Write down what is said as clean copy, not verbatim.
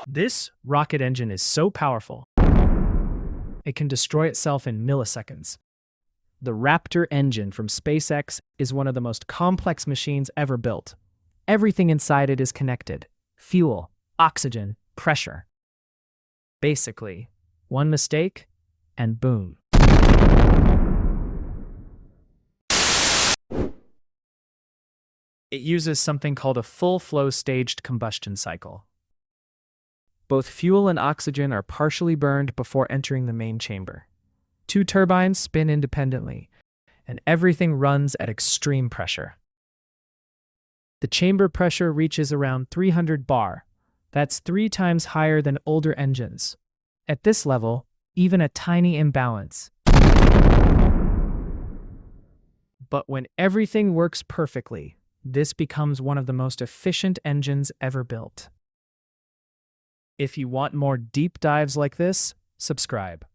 This rocket engine is so powerful, it can destroy itself in milliseconds. The Raptor engine from SpaceX is one of the most complex machines ever built. Everything inside it is connected: fuel, oxygen, pressure. Basically, one mistake, and boom. It uses something called a full-flow staged combustion cycle. Both fuel and oxygen are partially burned before entering the main chamber. Two turbines spin independently, and everything runs at extreme pressure. The chamber pressure reaches around 300 bar. That's 3 times higher than older engines. At this level, even a tiny imbalance. But when everything works perfectly, this becomes one of the most efficient engines ever built. If you want more deep dives like this, subscribe.